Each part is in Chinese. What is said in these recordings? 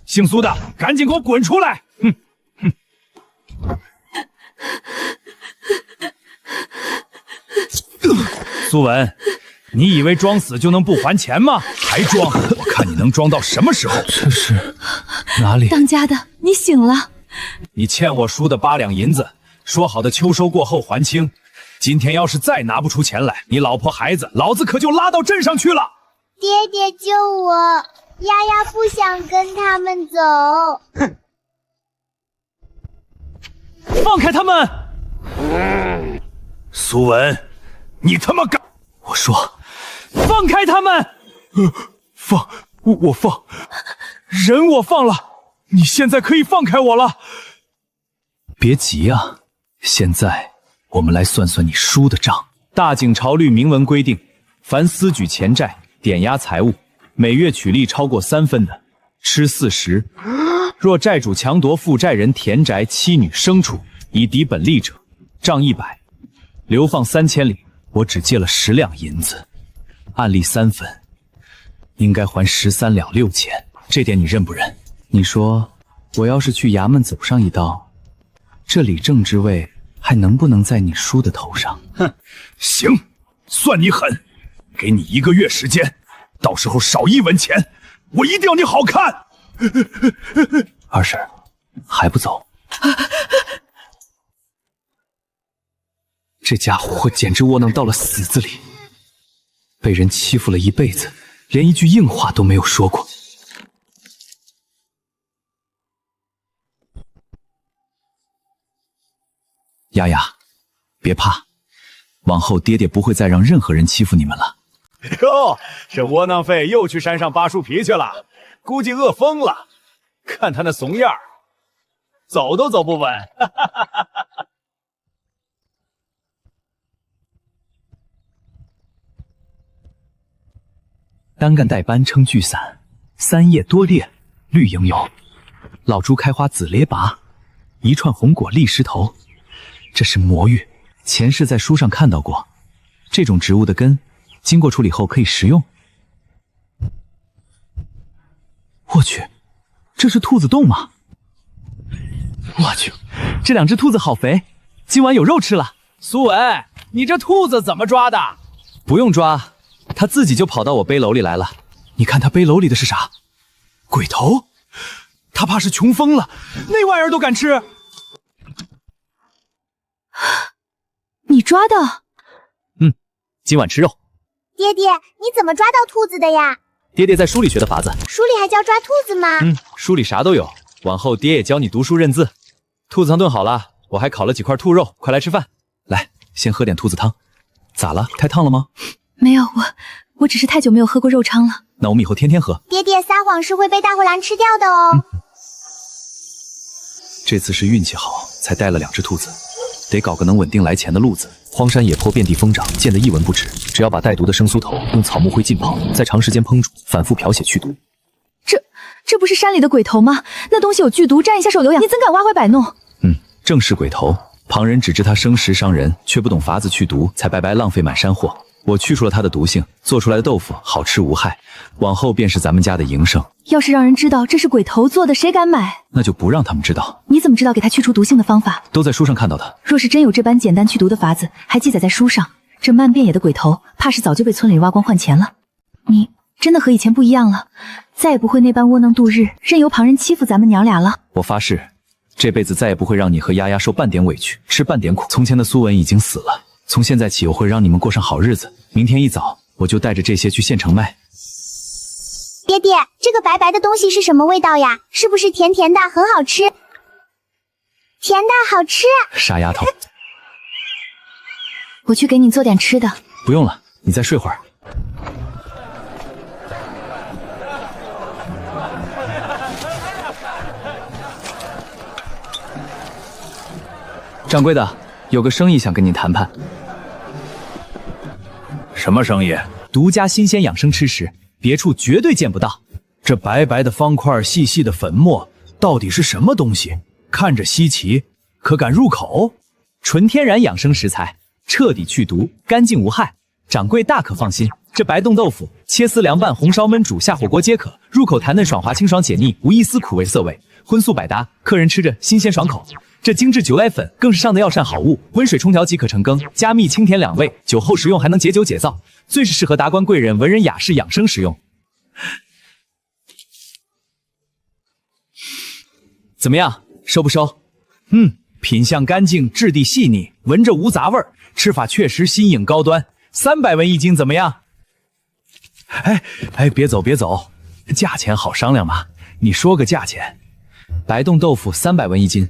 姓苏的，赶紧给我滚出来！哼哼！苏文，你以为装死就能不还钱吗？还装！我看你能装到什么时候？这是哪里？当家的，你醒了。你欠我叔的8两银子，说好的秋收过后还清。今天要是再拿不出钱来，你老婆孩子，老子可就拉到镇上去了。爹爹救我！丫丫不想跟他们走。哼！放开他们！苏文，你他妈敢！我说，放开他们！我放，人我放了，你现在可以放开我了。别急啊，现在我们来算算你叔的账。大景朝律明文规定，凡私举钱债、点押财物，每月取利超过3分的，吃40；若债主强夺负债人田宅、妻女、牲畜以抵本利者，杖100，流放3000里。我只借了10两银子，按例3分，应该还13两6钱，这点你认不认？你说，我要是去衙门走上一刀，这理政之位还能不能在你叔的头上？哼，行，算你狠，给你1个月时间，到时候少1文钱，我一定要你好看。二婶还不走？这家伙简直窝囊到了死子里，被人欺负了一辈子，连一句硬话都没有说过。丫丫，别怕，往后爹爹不会再让任何人欺负你们了。哟，这窝囊废又去山上扒树皮去了，估计饿疯了。看他那怂样，走都走不稳。单干带斑称巨伞，3叶多裂绿莹莹，老朱开花紫蝶拔，一串红果立石头。这是魔芋，前世在书上看到过，这种植物的根经过处理后可以食用。我去，这是兔子洞吗？我去，这2只兔子好肥，今晚有肉吃了。苏文，你这兔子怎么抓的？不用抓，它自己就跑到我背篓里来了。你看它背篓里的是啥？鬼头？他怕是穷疯了，那玩意儿都敢吃？你抓的？今晚吃肉。爹爹，你怎么抓到兔子的呀？爹爹在书里学的法子。书里还教抓兔子吗？书里啥都有。往后爹也教你读书认字。兔子汤炖好了，我还烤了几块兔肉，快来吃饭。来，先喝点兔子汤。咋了？太烫了吗？没有，我只是太久没有喝过肉汤了。那我们以后天天喝。爹爹撒谎是会被大灰狼吃掉的哦。这次是运气好，才带了2只兔子，得搞个能稳定来钱的路子。荒山野坡遍地疯长，见得一文不值。只要把带毒的生酥头用草木灰浸泡，再长时间烹煮，反复漂血去毒。这不是山里的鬼头吗？那东西有剧毒，沾一下手有痒，你怎敢挖怀摆弄？正是鬼头。旁人只知他生食伤人，却不懂法子去毒，才白白浪费满山货。我去除了它的毒性，做出来的豆腐好吃无害，往后便是咱们家的营生。要是让人知道这是鬼头做的，谁敢买？那就不让他们知道。你怎么知道给他去除毒性的方法？都在书上看到的。若是真有这般简单去毒的法子，还记载在书上，这漫遍野的鬼头，怕是早就被村里挖光换钱了。你真的和以前不一样了，再也不会那般窝囊度日，任由旁人欺负咱们娘俩了。我发誓，这辈子再也不会让你和丫丫受半点委屈，吃半点苦。从前的苏文已经死了，从现在起我会让你们过上好日子。明天一早我就带着这些去县城卖。爹爹，这个白白的东西是什么味道呀？是不是甜甜的，很好吃？甜的好吃。傻丫头，我去给你做点吃的。不用了，你再睡会儿。掌柜的，有个生意想跟您谈判。什么生意？独家新鲜养生吃食，别处绝对见不到。这白白的方块，细细的粉末，到底是什么东西？看着稀奇，可敢入口？纯天然养生食材，彻底去毒，干净无害。掌柜大可放心，这白冻豆腐切丝凉拌、红烧焖煮、下火锅皆可，入口弹嫩爽滑、清爽解腻，无一丝苦味涩味，荤素百搭，客人吃着新鲜爽口。这精致酒奶粉更是上的药膳好物，温水冲调即可成羹，加蜜清甜两味，酒后食用还能解酒解燥，最是适合达官贵人、文人雅士养生食用。怎么样，收不收？品相干净，质地细腻，闻着无杂味儿，吃法确实新颖高端。300文一斤怎么样？别走别走，价钱好商量嘛，你说个价钱。白冻豆腐300文一斤，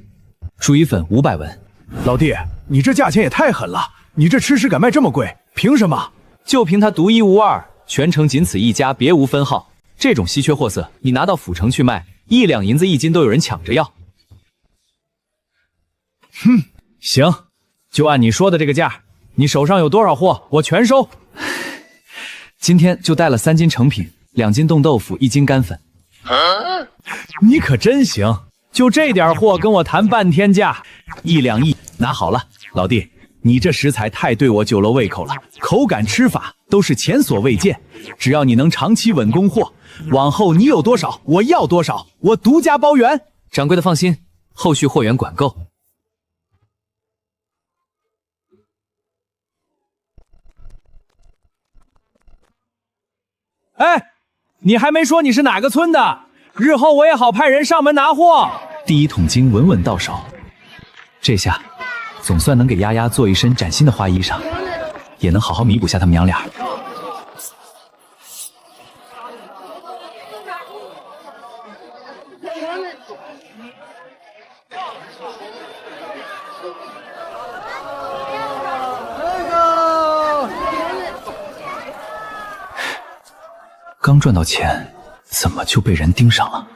猪胰粉500文。老弟，你这价钱也太狠了！你这吃食敢卖这么贵，凭什么？就凭它独一无二，全城仅此一家，别无分号。这种稀缺货色，你拿到府城去卖，1两银子一斤都有人抢着要。行，就按你说的这个价。你手上有多少货，我全收。今天就带了3斤成品，2斤冻豆腐，1斤干粉。你可真行，就这点货跟我谈半天价，1两1拿好了。老弟，你这食材太对我酒楼胃口了，口感吃法都是前所未见。只要你能长期稳供货，往后你有多少我要多少，我独家包圆。掌柜的放心，后续货源管够。你还没说你是哪个村的，日后我也好派人上门拿货。第1桶金稳稳到手，这下总算能给丫丫做一身崭新的花衣裳，也能好好弥补下他们娘俩。刚赚到钱，怎么就被人盯上了？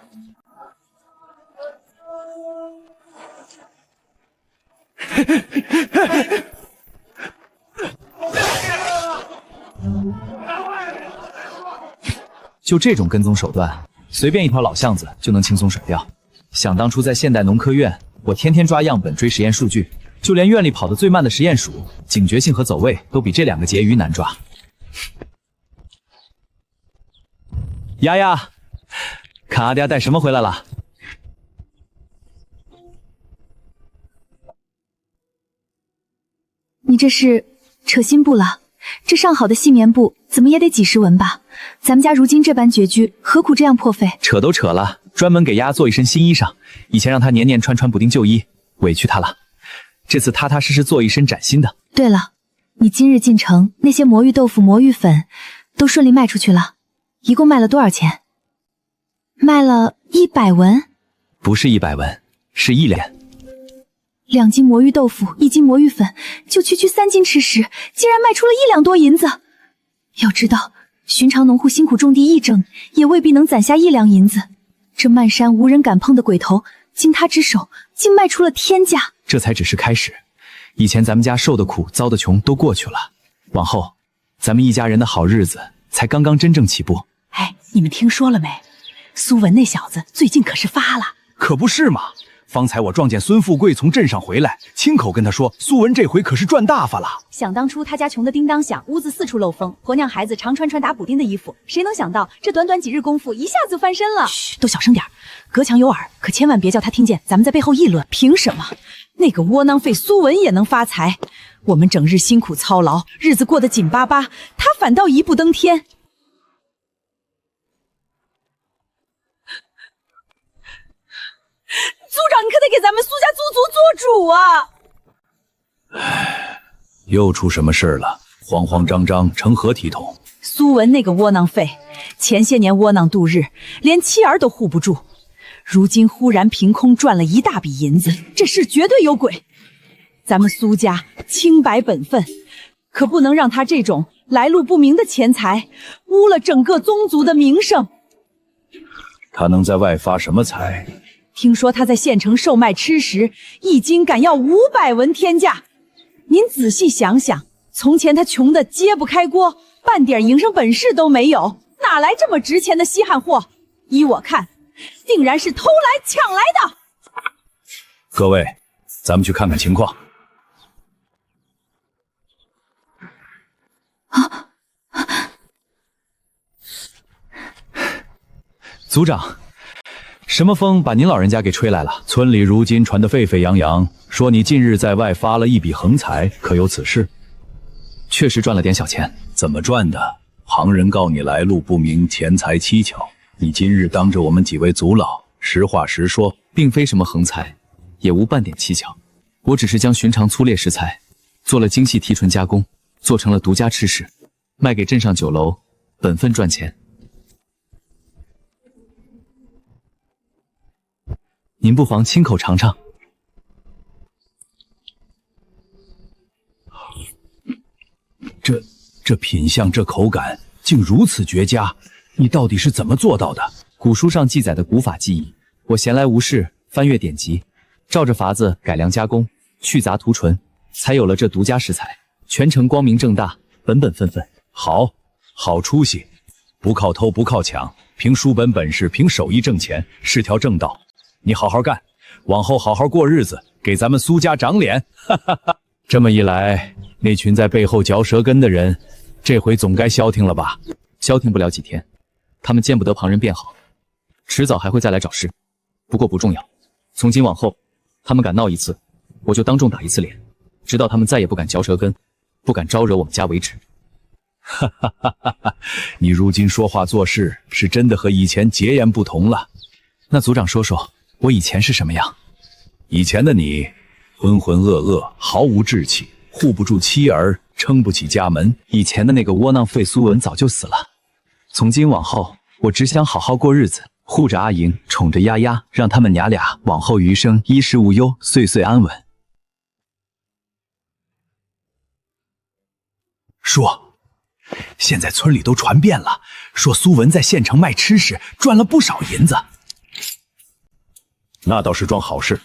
就这种跟踪手段，随便一条老巷子就能轻松甩掉。想当初在现代农科院，我天天抓样本追实验数据，就连院里跑得最慢的实验鼠，警觉性和走位都比这2个婕妤难抓。丫丫，看阿爹带什么回来了？你这是扯新布了？这上好的细棉布怎么也得几10文吧？咱们家如今这般拮据，何苦这样破费？扯都扯了，专门给丫做一身新衣裳。以前让她年年穿补丁旧衣，委屈她了。这次踏踏实实做一身崭新的。对了，你今日进城那些魔芋豆腐、魔芋粉都顺利卖出去了？一共卖了多少钱？卖了100文？不是100文，是1两。2斤魔芋豆腐，1斤魔芋粉，就区3斤吃食，竟然卖出了1两多银子。要知道，寻常农户辛苦种地一整，也未必能攒下1两银子。这漫山无人敢碰的鬼头，经他之手，竟卖出了天价。这才只是开始，以前咱们家受的苦、遭的穷都过去了，往后咱们一家人的好日子才刚刚真正起步。你们听说了没？苏文那小子最近可是发了。可不是嘛！方才我撞见孙富贵从镇上回来，亲口跟他说，苏文这回可是赚大发了。想当初他家穷得叮当响，屋子四处漏风，婆娘孩子常穿打补丁的衣服，谁能想到这短短几日功夫，一下子就翻身了。嘘，都小声点，隔墙有耳，可千万别叫他听见咱们在背后议论。凭什么那个窝囊废苏文也能发财？我们整日辛苦操劳，日子过得紧巴巴，他反倒一步登天。族长，你可得给咱们苏家宗族做主啊！又出什么事了？慌慌张张，成何体统？苏文那个窝囊废，前些年窝囊度日，连妻儿都护不住，如今忽然凭空赚了一大笔银子，这事绝对有鬼。咱们苏家清白本分，可不能让他这种来路不明的钱财污了整个宗族的名声。他能在外发什么财？听说他在县城售卖吃食，一斤敢要500文天价。您仔细想想，从前他穷得揭不开锅，半点营生本事都没有，哪来这么值钱的稀罕货？依我看，定然是偷来抢来的。各位，咱们去看看情况。族长，什么风把您老人家给吹来了？村里如今传得沸沸扬扬，说你近日在外发了一笔横财，可有此事？确实赚了点小钱。怎么赚的？旁人告你来路不明，钱财蹊跷。你今日当着我们几位族老，实话实说，并非什么横财，也无半点蹊跷。我只是将寻常粗劣食材做了精细提纯加工，做成了独家吃食，卖给镇上酒楼，本分赚钱。您不妨亲口尝尝。这品相，这口感竟如此绝佳，你到底是怎么做到的？古书上记载的古法技艺，我闲来无事翻阅典籍，照着法子改良加工，去杂涂纯，才有了这独家食材，全程光明正大，本本分分。好出息，不靠偷不靠抢，凭书本本事，凭手艺挣钱，是条正道。你好好干，往后好好过日子，给咱们苏家长脸。哈哈哈！这么一来，那群在背后嚼舌根的人，这回总该消停了吧？消停不了几天，他们见不得旁人变好，迟早还会再来找事。不过不重要，从今往后，他们敢闹一次，我就当众打一次脸，直到他们再也不敢嚼舌根，不敢招惹我们家为止。哈哈哈哈哈！你如今说话做事是真的和以前截然不同了。那族长说说，我以前是什么样？以前的你，浑浑噩噩，毫无志气，护不住妻儿，撑不起家门。以前的那个窝囊废苏文早就死了。从今往后，我只想好好过日子，护着阿莹，宠着丫丫，让他们娘俩往后余生衣食无忧，岁岁安稳。说，现在村里都传遍了，说苏文在县城卖吃食，赚了不少银子。那倒是桩好事，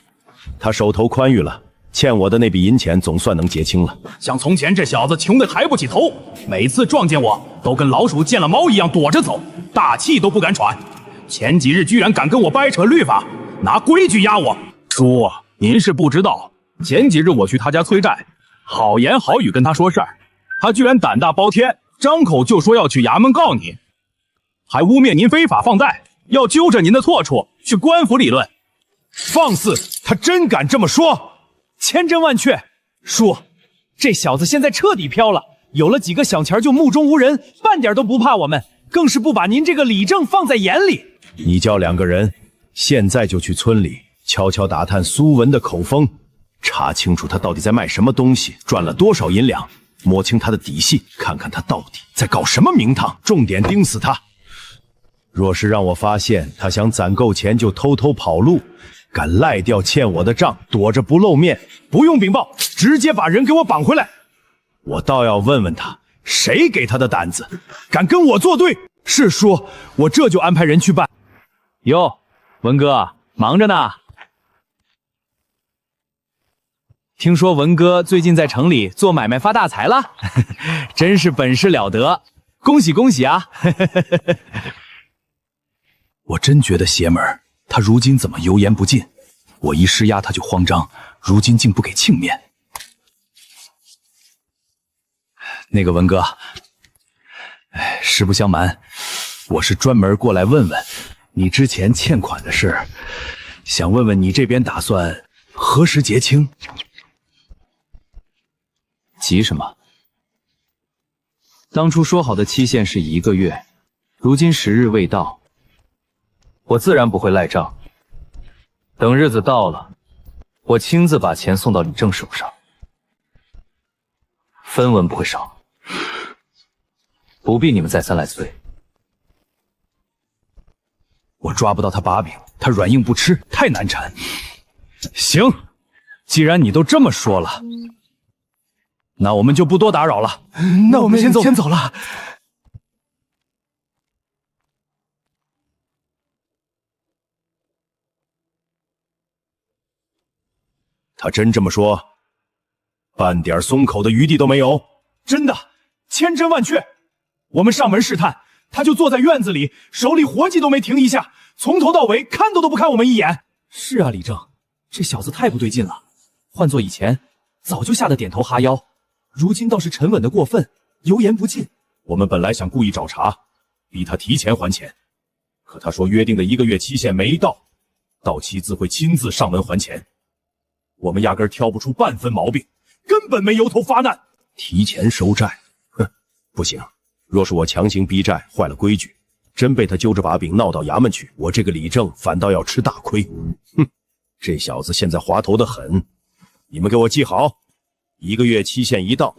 他手头宽裕了，欠我的那笔银钱总算能结清了。像从前这小子穷得抬不起头，每次撞见我都跟老鼠见了猫一样躲着走，大气都不敢喘。前几日居然敢跟我掰扯律法，拿规矩压我。叔，您是不知道，前几日我去他家催债，好言好语跟他说事儿，他居然胆大包天，张口就说要去衙门告你，还污蔑您非法放贷，要揪着您的错处去官府理论。放肆！他真敢这么说？千真万确。叔，这小子现在彻底飘了，有了几个小钱就目中无人，半点都不怕我们，更是不把您这个李正放在眼里。你叫2个人，现在就去村里悄悄打探苏文的口风，查清楚他到底在卖什么东西，赚了多少银两，摸清他的底细，看看他到底在搞什么名堂，重点盯死他。若是让我发现他想攒够钱就偷偷跑路，敢赖掉欠我的账，躲着不露面，不用禀报，直接把人给我绑回来。我倒要问问他，谁给他的胆子，敢跟我作对？是叔，我这就安排人去办。哟，文哥，忙着呢。听说文哥最近在城里做买卖发大财了，真是本事了得，恭喜恭喜啊！我真觉得邪门，他如今怎么油盐不进？我一施压他就慌张，如今竟不给庆面。那个文哥，实不相瞒，我是专门过来问问你之前欠款的事，想问问你这边打算何时结清？急什么？当初说好的期限是1个月，如今时日未到，我自然不会赖账。等日子到了，我亲自把钱送到李正手上，分文不会少。不必你们再三来催。我抓不到他把柄，他软硬不吃，太难缠。行，既然你都这么说了，那我们就不多打扰了。那我们先走了。他真这么说，半点松口的余地都没有？真的，千真万确。我们上门试探，他就坐在院子里，手里活计都没停一下，从头到尾看都不看我们一眼。是啊，李正，这小子太不对劲了。换做以前，早就吓得点头哈腰，如今倒是沉稳的过分，油盐不进。我们本来想故意找茬，逼他提前还钱，可他说约定的1个月期限没到，到期自会亲自上门还钱。我们压根挑不出半分毛病，根本没由头发难，提前收债。哼，不行，若是我强行逼债，坏了规矩，真被他揪着把柄闹到衙门去，我这个李正反倒要吃大亏。哼，这小子现在滑头的很，你们给我记好，1个月期限一到，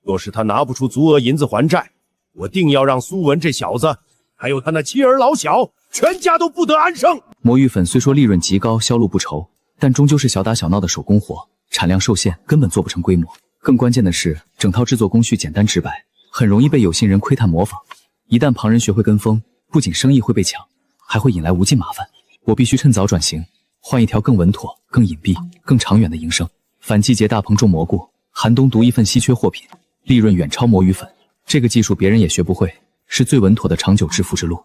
若是他拿不出足额银子还债，我定要让苏文这小子，还有他那妻儿老小，全家都不得安生。魔芋粉虽说利润极高，销路不愁，但终究是小打小闹的手工活，产量受限，根本做不成规模。更关键的是，整套制作工序简单直白，很容易被有心人窥探模仿。一旦旁人学会跟风，不仅生意会被抢，还会引来无尽麻烦。我必须趁早转型，换一条更稳妥、更隐蔽、更长远的营生。反季节大棚种蘑菇，寒冬独一份稀缺货品，利润远超魔芋粉。这个技术别人也学不会，是最稳妥的长久致富之路。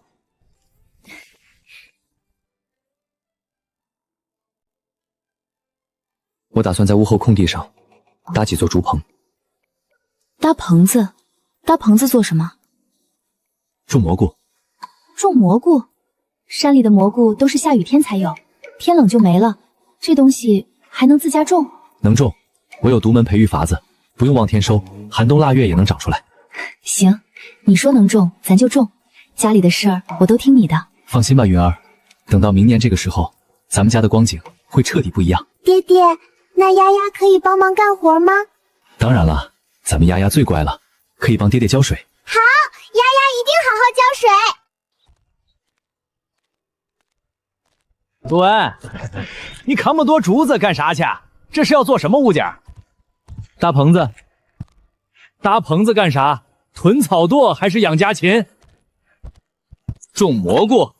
我打算在屋后空地上搭几座竹棚。搭棚子？搭棚子做什么？种蘑菇。种蘑菇？山里的蘑菇都是下雨天才有，天冷就没了。这东西还能自家种？能种，我有独门培育法子，不用望天收，寒冬腊月也能长出来。行，你说能种，咱就种。家里的事儿我都听你的。放心吧，云儿，等到明年这个时候，咱们家的光景会彻底不一样。爹爹，那丫丫可以帮忙干活吗？当然了，咱们丫丫最乖了，可以帮爹爹浇水。好，丫丫一定好好浇水。苏文，你扛那么多竹子干啥去？这是要做什么物件？搭棚子。搭棚子干啥？囤草垛还是养家禽？种蘑菇。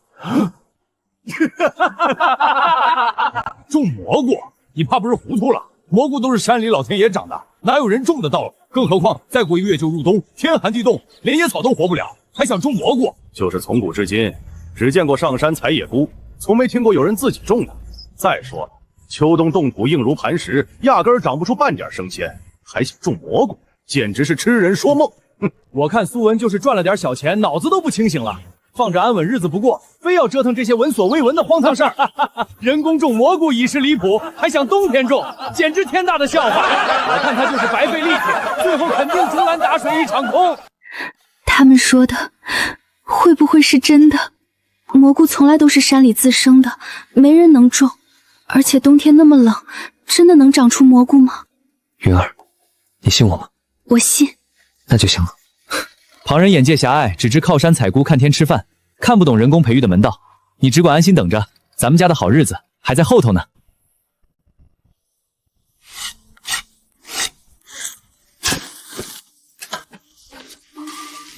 种蘑菇？你怕不是糊涂了？蘑菇都是山里老天爷长的，哪有人种得到？更何况再过1个月就入冬，天寒地冻，连野草都活不了，还想种蘑菇？就是从古至今，只见过上山采野菇，从没听过有人自己种的。再说了，秋冬冻土硬如磐石，压根儿长不出半点生鲜，还想种蘑菇，简直是痴人说梦。哼，我看苏文就是赚了点小钱，脑子都不清醒了，放着安稳日子不过，非要折腾这些闻所未闻的荒唐事儿。人工种蘑菇已是离谱，还想冬天种，简直天大的笑话。我看他就是白费力气，最后肯定竹篮打水一场空。他们说的会不会是真的？蘑菇从来都是山里自生的，没人能种，而且冬天那么冷，真的能长出蘑菇吗？云儿，你信我吗？我信。那就行了。旁人眼界狭隘，只知靠山采菇看天吃饭，看不懂人工培育的门道。你只管安心等着，咱们家的好日子还在后头呢。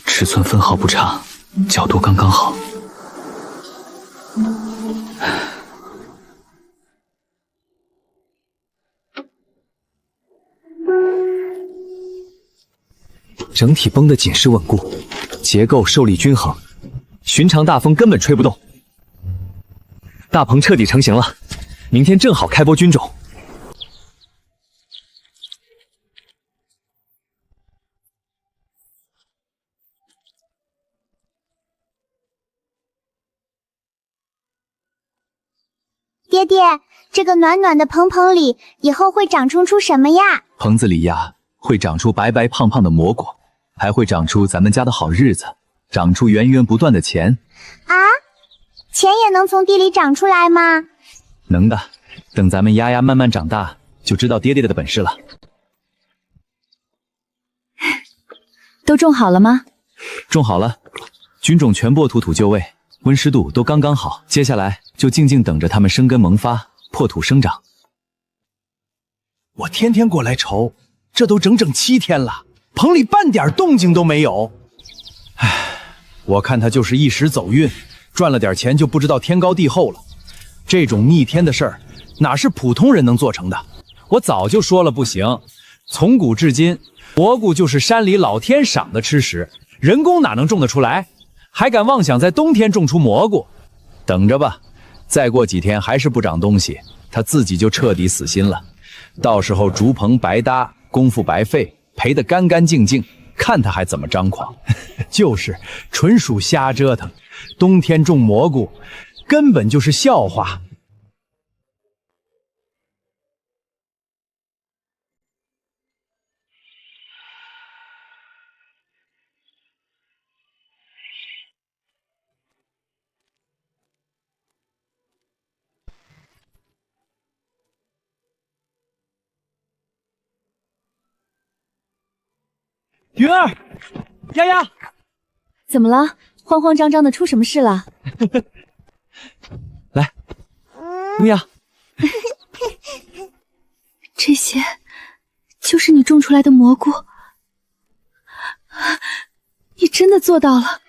尺寸分毫不差，角度刚刚好。整体绷得紧实稳固，结构受力均衡，寻常大风根本吹不动。大棚彻底成型了，明天正好开播菌种。爹爹，这个暖暖的棚里以后会长出什么呀？棚子里呀，会长出白白胖胖的蘑菇，还会长出咱们家的好日子，长出源源不断的钱。啊，钱也能从地里长出来吗？能的，等咱们丫丫慢慢长大，就知道爹爹的本事了。都种好了吗？种好了，菌种全部土就位，温湿度都刚刚好，接下来就静静等着它们生根萌发，破土生长。我天天过来愁，这都整整7天了，棚里半点动静都没有。唉，我看他就是一时走运，赚了点钱就不知道天高地厚了。这种逆天的事儿，哪是普通人能做成的？我早就说了不行。从古至今，蘑菇就是山里老天赏的吃食，人工哪能种得出来？还敢妄想在冬天种出蘑菇？等着吧，再过几天还是不长东西，他自己就彻底死心了。到时候竹棚白搭，功夫白费，赔得干干净净，看他还怎么张狂。就是纯属瞎折腾，冬天种蘑菇，根本就是笑话。云儿，丫丫，怎么了？慌慌张张的，出什么事了？来，怎么样？这些就是你种出来的蘑菇，你真的做到了，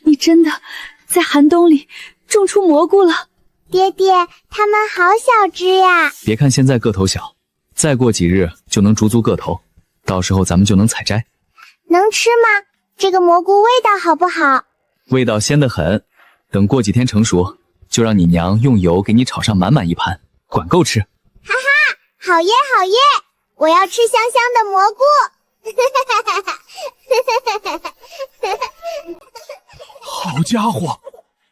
你真的在寒冬里种出蘑菇了。爹爹，它们好小只呀！别看现在个头小，再过几日就能逐足个头，到时候咱们就能采摘。能吃吗？这个蘑菇味道好不好？味道鲜得很，等过几天成熟，就让你娘用油给你炒上满满一盘，管够吃。哈哈，好耶好耶！我要吃香香的蘑菇。好家伙，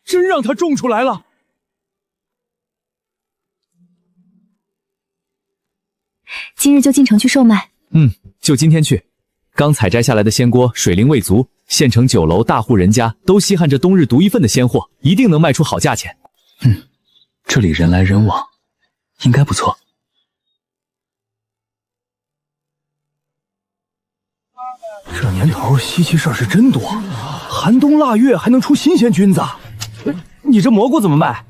真让他种出来了！今日就进城去售卖。就今天去。刚采摘下来的鲜锅水灵味足，县城酒楼大户人家都稀罕着冬日独一份的鲜货，一定能卖出好价钱。这里人来人往，应该不错。这年头稀奇事儿是真多，寒冬腊月还能出新鲜菌子。你这蘑菇怎么卖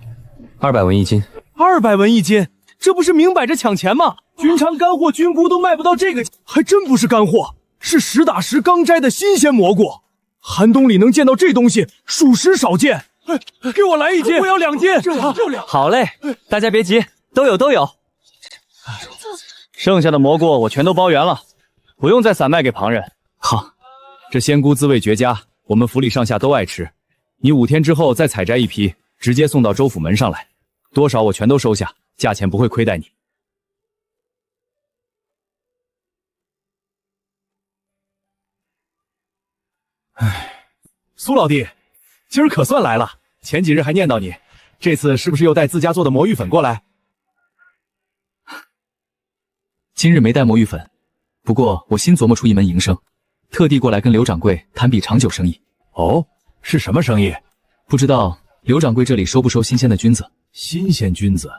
？200文一斤。200文一斤，这不是明摆着抢钱吗？寻常干货菌菇都卖不到这个，还真不是干货。是实打实刚摘的新鲜蘑菇，寒冬里能见到这东西，属实少见。给我来1斤，我要2斤，就2。好嘞，大家别急，都有。剩下的蘑菇我全都包圆了，不用再散卖给旁人。好，这鲜菇滋味绝佳，我们府里上下都爱吃。你5天之后再采摘一批，直接送到州府门上来，多少我全都收下，价钱不会亏待你。苏老弟，今儿可算来了。前几日还念叨你，这次是不是又带自家做的魔芋粉过来？今日没带魔芋粉，不过我新琢磨出一门营生，特地过来跟刘掌柜谈笔长久生意。哦，是什么生意？不知道刘掌柜这里收不收新鲜的菌子？新鲜菌子？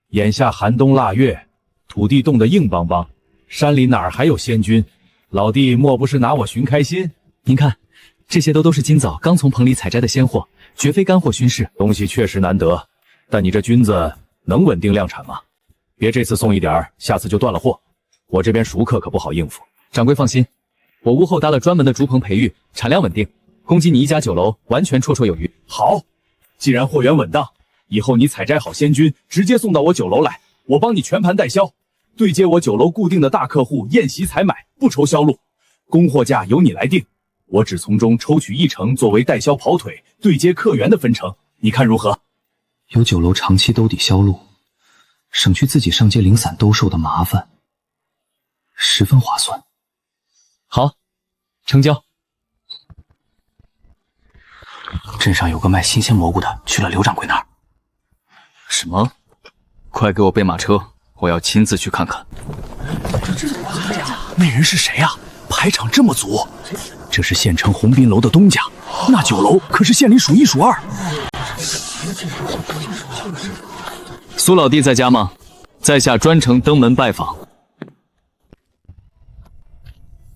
眼下寒冬腊月，土地冻得硬邦邦，山里哪儿还有鲜菌？老弟莫不是拿我寻开心？您看，这些都是今早刚从棚里采摘的鲜货，绝非干货熏饰。东西确实难得，但你这菌子能稳定量产吗？别这次送一点，下次就断了货。我这边熟客可不好应付。掌柜放心，我屋后搭了专门的竹棚培育，产量稳定，供给你一家酒楼完全绰绰有余。好，既然货源稳当，以后你采摘好鲜菌，直接送到我酒楼来，我帮你全盘代销，对接我酒楼固定的大客户宴席采买，不愁销路，供货价由你来定。我只从中抽取1成作为代销跑腿，对接客源的分成，你看如何？有酒楼长期兜底销路，省去自己上街零散兜售的麻烦，十分划算。好，成交。镇上有个卖新鲜蘑菇的，去了刘掌柜那儿。什么？快给我备马车，我要亲自去看看。那人是谁啊？排场这么足。这是县城鸿宾楼的东家，那酒楼可是县里数1数2。苏老弟在家吗？在下专程登门拜访。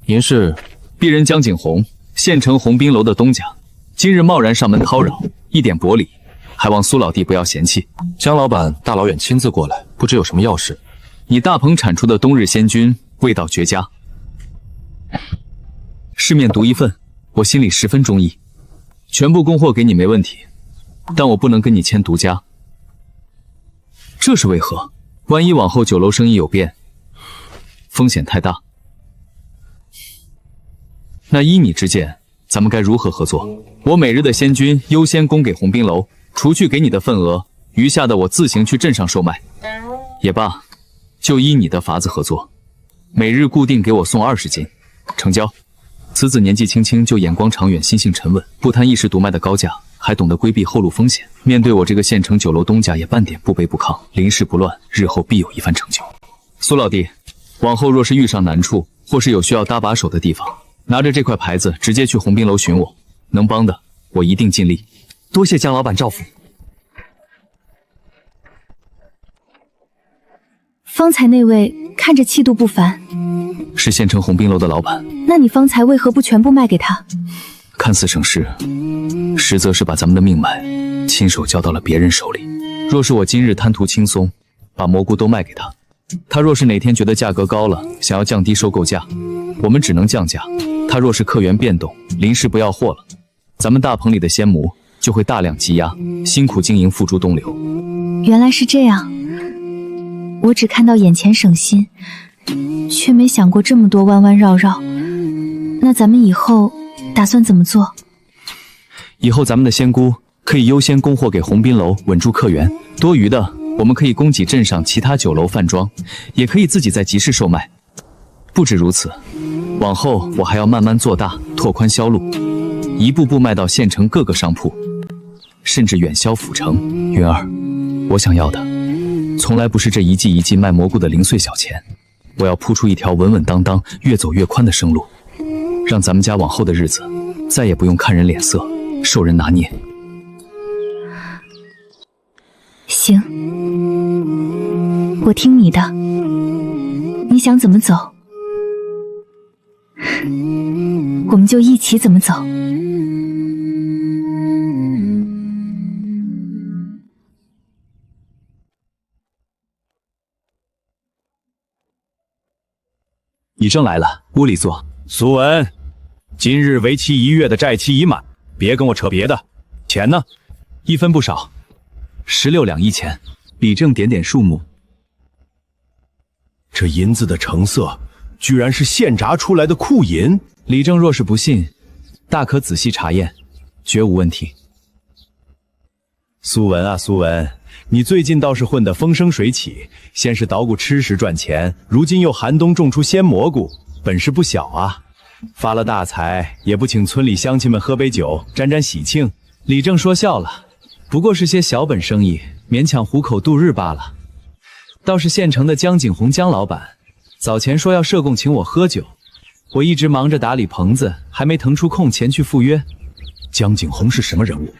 您是？鄙人江景洪，县城鸿宾楼的东家，今日贸然上门叨扰，一点薄礼，还望苏老弟不要嫌弃。江老板大老远亲自过来，不知有什么要事？你大棚产出的冬日鲜菌味道绝佳，市面独一份，我心里十分中意，全部供货给你没问题，但我不能跟你签独家。这是为何？万一往后酒楼生意有变，风险太大。那依你之见，咱们该如何合作？我每日的鲜菌优先供给鸿宾楼，除去给你的份额，余下的我自行去镇上售卖。也罢，就依你的法子合作，每日固定给我送20斤，成交。此子年纪轻轻就眼光长远，心性沉稳，不贪一时独卖的高价，还懂得规避后路风险。面对我这个县城酒楼东家，也半点不卑不亢，临事不乱，日后必有一番成就。苏老弟，往后若是遇上难处，或是有需要搭把手的地方，拿着这块牌子直接去鸿宾楼寻我，能帮的我一定尽力。多谢江老板照拂。方才那位看着气度不凡，是县城鸿宾楼的老板。那你方才为何不全部卖给他？看似省事，实则是把咱们的命脉亲手交到了别人手里。若是我今日贪图轻松，把蘑菇都卖给他，他若是哪天觉得价格高了，想要降低收购价，我们只能降价。他若是客源变动，临时不要货了，咱们大棚里的鲜蘑就会大量积压，辛苦经营付诸东流。原来是这样，我只看到眼前省心，却没想过这么多弯弯绕绕。那咱们以后打算怎么做？以后咱们的鲜菇可以优先供货给鸿宾楼，稳住客源，多余的我们可以供给镇上其他酒楼饭庄，也可以自己在集市售卖。不止如此，往后我还要慢慢做大，拓宽销路，一步步卖到县城各个商铺，甚至远销府城。云儿，我想要的从来不是这一季一季卖蘑菇的零碎小钱，我要铺出一条稳稳当当、越走越宽的生路，让咱们家往后的日子再也不用看人脸色，受人拿捏。行，我听你的。你想怎么走，我们就一起怎么走。李正来了，屋里坐。苏文，今日为期1月的债期已满，别跟我扯别的。钱呢？1分不少，16两1钱。李正点点数目。这银子的成色，居然是现榨出来的库银。李正若是不信，大可仔细查验，绝无问题。苏文啊，苏文，你最近倒是混得风生水起，先是捣鼓吃食赚钱，如今又寒冬种出鲜蘑菇，本事不小啊！发了大财，也不请村里乡亲们喝杯酒，沾沾喜庆。李正说笑了，不过是些小本生意，勉强糊口度日罢了。倒是县城的江景洪江老板，早前说要设供请我喝酒，我一直忙着打理棚子，还没腾出空前去赴约。江景洪是什么人物？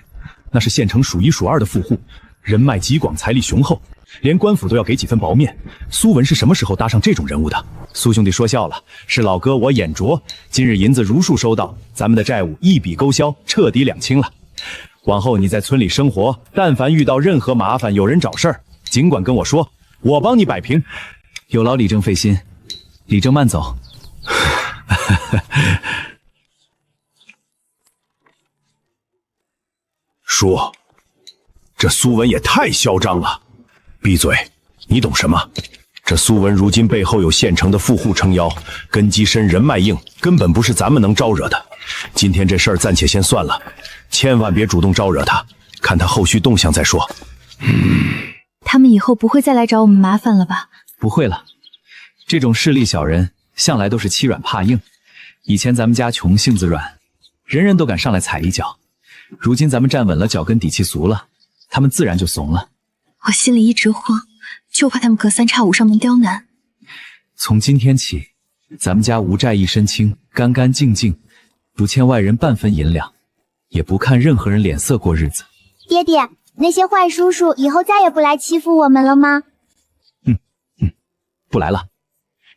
那是县城数1数2的富户，人脉极广，财力雄厚，连官府都要给几分薄面。苏文是什么时候搭上这种人物的？苏兄弟说笑了，是老哥我眼拙。今日银子如数收到，咱们的债务一笔勾销，彻底两清了。往后你在村里生活，但凡遇到任何麻烦，有人找事儿，尽管跟我说，我帮你摆平。有劳李正费心，李正慢走。叔，这苏文也太嚣张了！闭嘴，你懂什么？这苏文如今背后有县城的富户撑腰，根基深，人脉硬，根本不是咱们能招惹的。今天这事儿暂且先算了，千万别主动招惹他，看他后续动向再说。他们以后不会再来找我们麻烦了吧？不会了，这种势利小人向来都是欺软怕硬。以前咱们家穷，性子软，人人都敢上来踩一脚。如今咱们站稳了脚跟，底气足了，他们自然就怂了。我心里一直慌，就怕他们隔三差五上门刁难。从今天起，咱们家无债一身轻，干干净净，不欠外人半分银两，也不看任何人脸色过日子。爹爹，那些坏叔叔以后再也不来欺负我们了吗？不来了，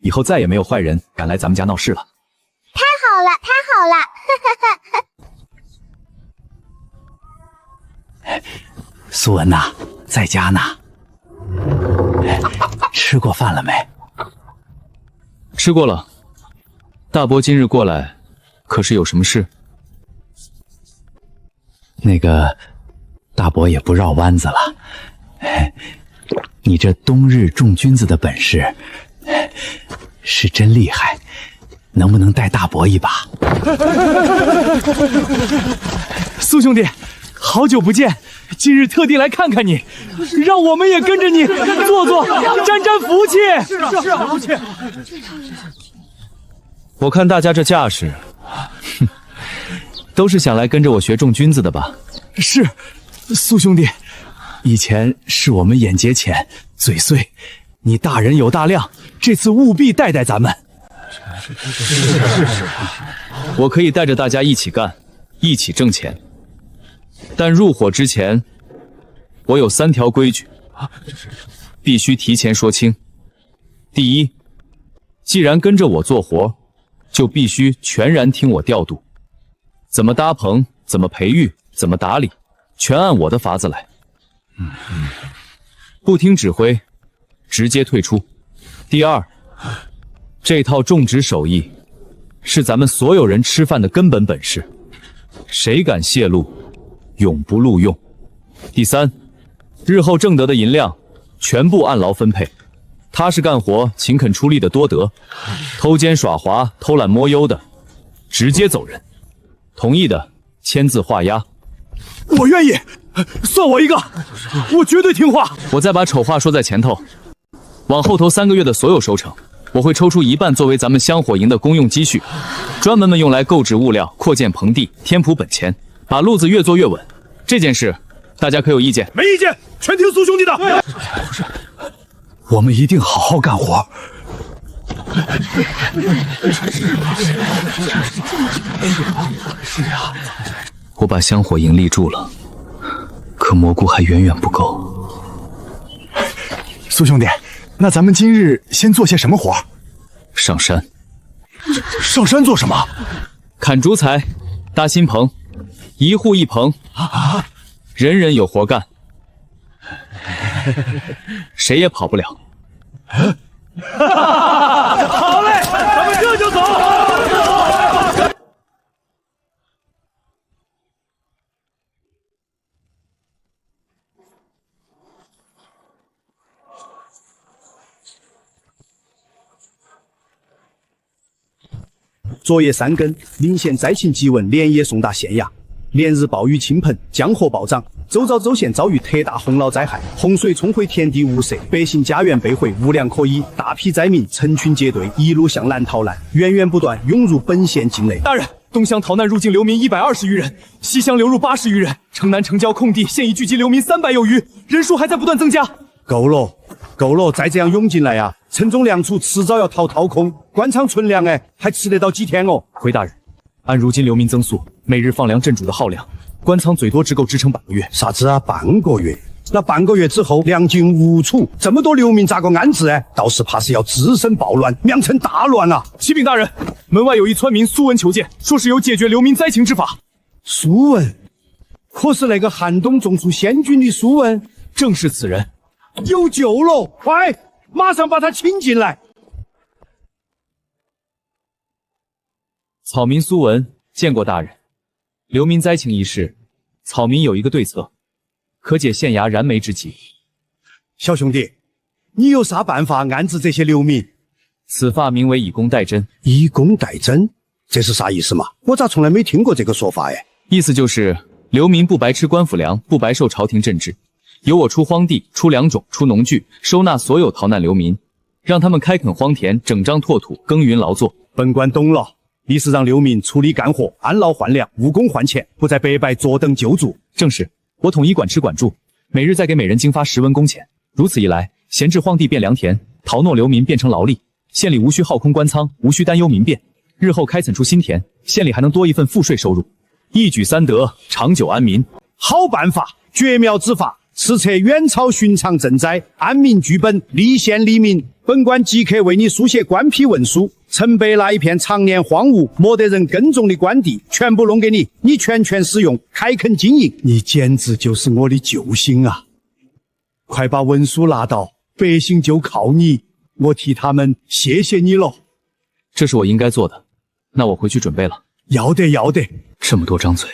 以后再也没有坏人敢来咱们家闹事了。太好了，太好了！苏文呐，在家呢。吃过饭了没？吃过了。大伯今日过来，可是有什么事？那个，大伯也不绕弯子了。你这冬日种菌子的本事是真厉害，能不能带大伯一把？苏兄弟，好久不见，今日特地来看看你，让我们也跟着你坐坐，沾沾福气。是啊，福气。我看大家这架势，都是想来跟着我学种菌子的吧？是，苏兄弟，以前是我们眼睫浅，嘴碎，你大人有大量，这次务必带带咱们。我可以带着大家一起干，一起挣钱，但入伙之前，我有3条规矩，必须提前说清。第一，既然跟着我做活，就必须全然听我调度，怎么搭棚，怎么培育，怎么打理，全按我的法子来。不听指挥，直接退出。第二，这套种植手艺是咱们所有人吃饭的根本本事，谁敢泄露，永不录用。第三，日后挣得的银两全部按劳分配，踏实干活、勤恳出力的多得，偷奸耍滑、偷懒摸优的直接走人。同意的签字画押。我愿意，算我一个，我绝对听话。我再把丑话说在前头，往后头3个月的所有收成，我会抽出一半作为咱们香火营的公用积蓄，专门用来购置物料、扩建棚地、添补本钱，把路子越做越稳。这件事大家可有意见？没意见，全听苏兄弟的。我们一定好好干活。我把香火营立住了，可蘑菇还远远不够。苏兄弟，那咱们今日先做些什么活？上山。上山做什么？砍竹材，搭新棚，1户1棚，人人有活干，谁也跑不了。好嘞，咱们这就走。昨夜3更，临县灾情急闻连夜送达县衙。连日暴雨倾盆，江河暴涨，周遭州县遭遇特大洪涝灾害，洪水冲毁田地物舍，百姓家园被毁，无粮可依，大批灾民成群结队一路向南逃难，源源不断涌入本县境内。大人，东乡逃难入境流民120余人，西乡流入80余人，城南城郊空地现已聚集流民300有余，人数还在不断增加。够了，够了，再这样涌进来呀，城中粮储迟早要掏空，官场存粮还吃得到几天哦？回大人，按如今流民增速，每日放粮镇主的耗粮，官仓最多只够支撑半个月。啥子啊？半个月？那半个月之后粮尽无储，这么多流民咋个安置？到时怕是要滋生暴乱，酿成大乱啊！启禀大人，门外有一村民苏文求见，说是有解决流民灾情之法。苏文？可是那个寒冬种出仙菌的苏文？正是此人。有救了！快，马上把他请进来。草民苏文见过大人。流民灾情一事，草民有一个对策，可解县衙燃眉之急。小兄弟，你有啥办法安置这些流民？此法名为以工代赈。以工代赈，这是啥意思嘛？我咋从来没听过这个说法？意思就是流民不白吃官府粮，不白受朝廷赈治，由我出荒地、出粮种、出农具，收纳所有逃难流民，让他们开垦荒田，整张拓土，耕耘劳作。本官懂了，你是让流民出力干活，按劳换粮，务工换钱，不再白白坐等救助。正是，我统一管吃管住，每日再给每人经发10文工钱。如此一来，闲置荒地变良田，逃挪流民变成劳力，县里无需耗空官仓，无需担忧民变。日后开垦出新田，县里还能多一份赋税收入，一举3得，长久安民。好办法，绝妙之法，此策远超寻常赈灾，安民居本，利县利民。本官即刻为你书写官批文书，城北那一片常年荒芜、没得人耕种的官地，全部弄给你，你全权使用，开垦经营。你简直就是我的救星啊！快把文书拿到，百姓就靠你，我替他们谢谢你了。这是我应该做的，那我回去准备了。要得，要得。这么多张嘴，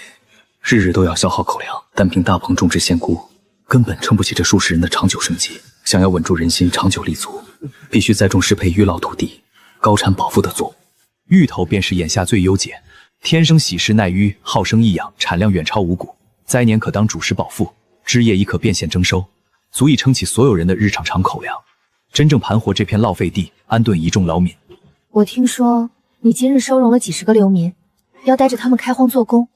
日日都要消耗口粮，单凭大棚种植仙菇，根本撑不起这数十人的长久生计。想要稳住人心、长久立足，必须栽种适配育老土地、高产保富的作物。芋头便是眼下最优解，天生喜适耐淤，好生益养，产量远超五谷，灾年可当主食保富，枝叶亦可变现征收，足以撑起所有人的日常常口粮，真正盘活这片涝废地，安顿一众劳民。我听说你今日收容了几10个流民，要带着他们开荒做工。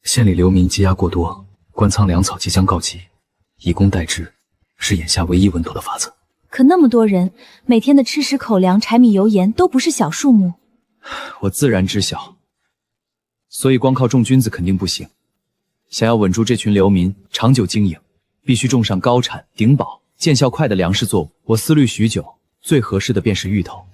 县里流民积压过多，官仓粮草即将告急，以工代赈是眼下唯一稳妥的法子。可那么多人，每天的吃食口粮、柴米油盐都不是小数目。我自然知晓，所以光靠种菌子肯定不行。想要稳住这群流民，长久经营，必须种上高产、顶饱、见效快的粮食作物。我思虑许久，最合适的便是芋头。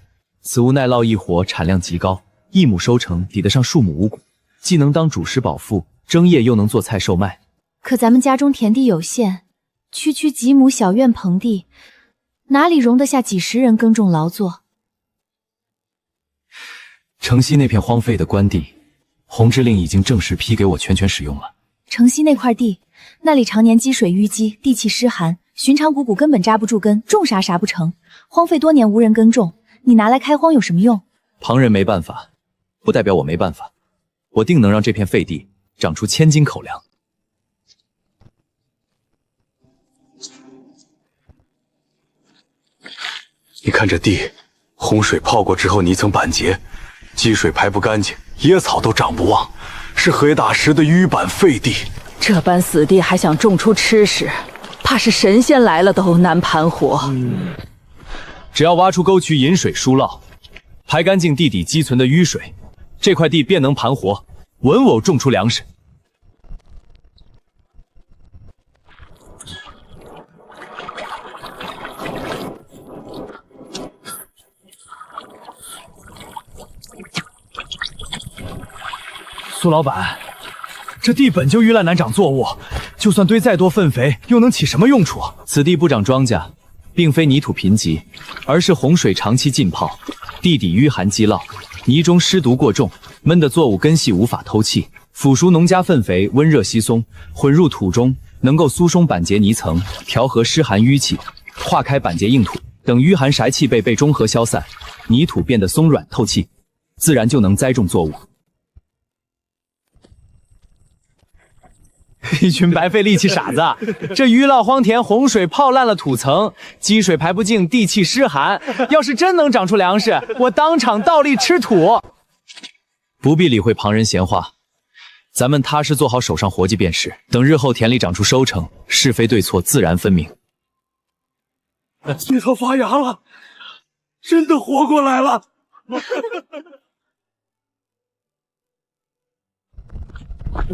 此物耐涝易活，产量极高，1亩收成抵得上数亩五谷，既能当主食饱腹，蒸叶又能做菜售卖。可咱们家中田地有限，区区几亩小院棚地，哪里容得下几10人耕种劳作？城西那片荒废的官地，洪之令已经正式批给我全使用了。城西那块地，那里常年积水淤积，地气湿寒，寻常谷根本扎不住根，种啥不成，荒废多年无人耕种，你拿来开荒有什么用？旁人没办法，不代表我没办法。我定能让这片废地长出1000斤口粮。你看这地，洪水泡过之后泥层板结，积水排不干净，野草都长不旺，是黑大石的淤板废地。这般死地还想种出吃食，怕是神仙来了都难盘活。只要挖出沟渠引水疏涝，排干净地底积存的淤水，这块地便能盘活，稳稳种出粮食。苏老板，这地本就遇烂难长作物，就算堆再多粪肥，又能起什么用处？此地不长庄稼，并非泥土贫瘠，而是洪水长期浸泡，地底淤寒积涝，泥中湿毒过重，闷的作物根系无法透气。腐熟农家粪肥温热稀松，混入土中，能够疏松板结泥层，调和湿寒淤气，化开板结硬土等淤寒晒气被中和消散，泥土变得松软透气，自然就能栽种作物。一群白费力气傻子，这淤涝荒田，洪水泡烂了土层，积水排不净，地气湿寒。要是真能长出粮食，我当场倒立吃土。不必理会旁人闲话，咱们踏实做好手上活计便是。等日后田里长出收成，是非对错自然分明。芋头发芽了，真的活过来了。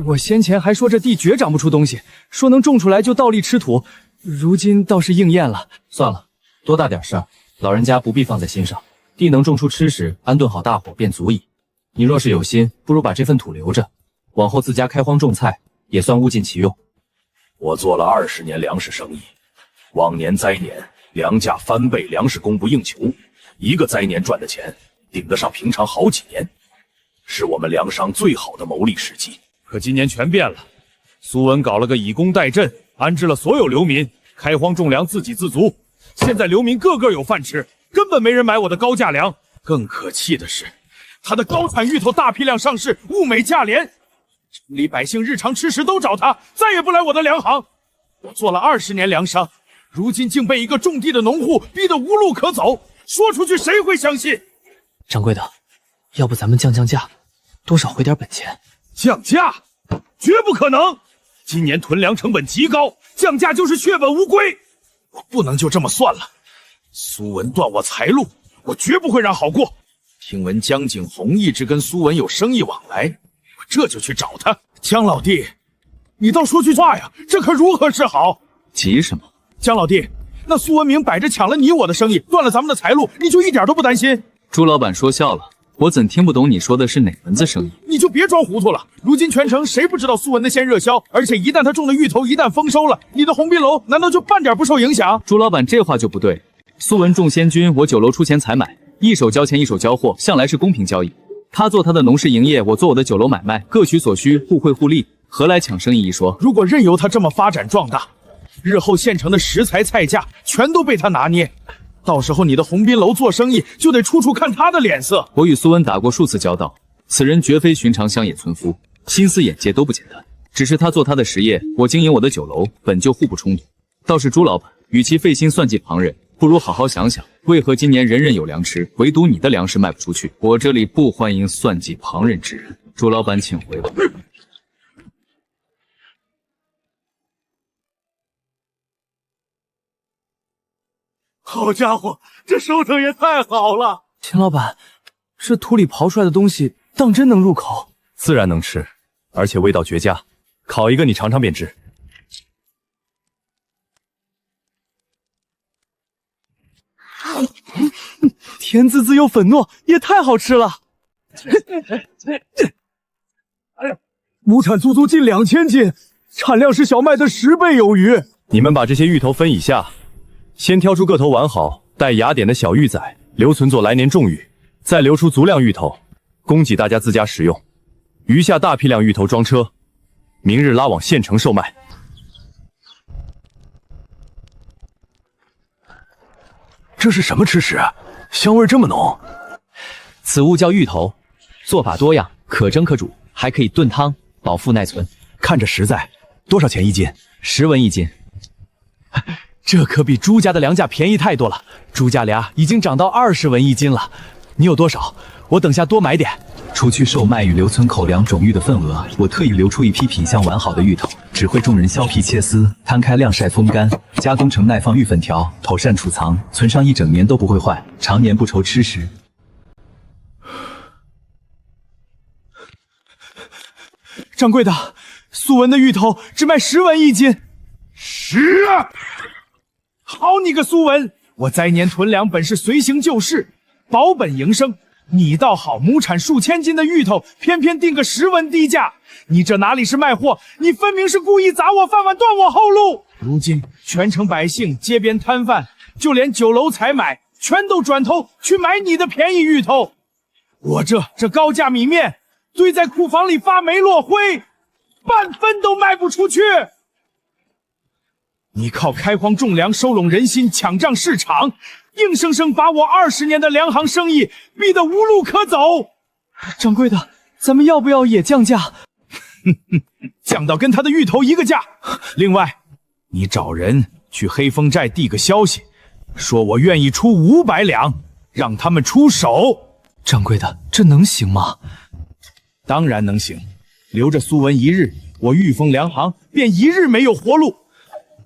我先前还说这地绝长不出东西，说能种出来就倒立吃土，如今倒是应验了。算了，多大点事儿，老人家不必放在心上。地能种出吃食，安顿好大伙便足矣。你若是有心，不如把这份土留着，往后自家开荒种菜，也算物尽其用。我做了20年粮食生意，往年灾年粮价翻倍，粮食供不应求，一个灾年赚的钱顶得上平常好几年，是我们粮商最好的牟利时机。可今年全变了，苏文搞了个以工代赈，安置了所有流民，开荒种粮自给自足。现在流民个个有饭吃，根本没人买我的高价粮。更可气的是，他的高产芋头大批量上市，物美价廉，城里百姓日常吃食都找他，再也不来我的粮行。我做了20年粮商，如今竟被一个种地的农户逼得无路可走，说出去谁会相信？掌柜的，要不咱们降价，多少回点本钱？降价？绝不可能！今年囤粮成本极高，降价就是血本无归。我不能就这么算了。苏文断我财路，我绝不会让好过。听闻江景洪一直跟苏文有生意往来，我这就去找他。江老弟，你倒说句话呀，这可如何是好？急什么？江老弟，那苏文明摆着抢了你我的生意，断了咱们的财路，你就一点都不担心？朱老板说笑了。我怎听不懂你说的是哪门子生意？你就别装糊涂了。如今全城谁不知道苏文的鲜热销？而且一旦他种的芋头一旦丰收了，你的鸿宾楼难道就半点不受影响？朱老板这话就不对。苏文种仙菌，我酒楼出钱采买，一手交钱一手交货，向来是公平交易。他做他的农事营业，我做我的酒楼买卖，各取所需，互惠互利，何来抢生意一说？如果任由他这么发展壮大，日后县城的食材菜价全都被他拿捏。到时候你的鸿宾楼做生意就得处处看他的脸色。我与苏文打过数次交道，此人绝非寻常乡野村夫，心思眼界都不简单。只是他做他的实业，我经营我的酒楼，本就互不冲突。倒是朱老板，与其费心算计旁人，不如好好想想，为何今年人人有粮吃，唯独你的粮食卖不出去？我这里不欢迎算计旁人之人。朱老板，请回吧。好家伙，这收成也太好了！秦老板，这土里刨出来的东西当真能入口？自然能吃，而且味道绝佳。烤一个你尝尝便知。甜滋滋又粉糯，也太好吃了！亩产足足近2000斤，产量是小麦的10倍有余。你们把这些芋头分以下，先挑出个头完好、带芽点的小芋仔，留存做来年种芋，再留出足量芋头，供给大家自家食用。余下大批量芋头装车，明日拉往县城售卖。这是什么吃食啊？香味这么浓。此物叫芋头，做法多样，可蒸可煮，还可以炖汤，饱腹耐存。看着实在，多少钱1斤？10文1斤。这可比朱家的粮价便宜太多了，朱家粮已经涨到20文1斤了。你有多少？我等下多买点。除去售卖与留存口粮种芋的份额，我特意留出一批品相完好的芋头，只会众人削皮切丝，摊开晾晒风干，加工成耐放芋粉条，妥善储藏，存上1整年都不会坏，常年不愁吃食。掌柜的，苏文的芋头只卖10文1斤。10啊！好你个苏文，我灾年囤粮本是随行就市，保本营生。你倒好，亩产数千斤的芋头，偏偏定个10文低价，你这哪里是卖货？你分明是故意砸我饭碗，断我后路。如今全城百姓、街边摊贩，就连酒楼采买，全都转头去买你的便宜芋头。我这高价米面堆在库房里发霉落灰，半分都卖不出去。你靠开荒种粮收拢人心，抢占市场，硬生生把我20年的粮行生意逼得无路可走。掌柜的，咱们要不要也降价？降到跟他的芋头一个价。另外，你找人去黑风寨递个消息，说我愿意出500两，让他们出手。掌柜的，这能行吗？当然能行。留着苏文1日，我御风粮行便1日没有活路。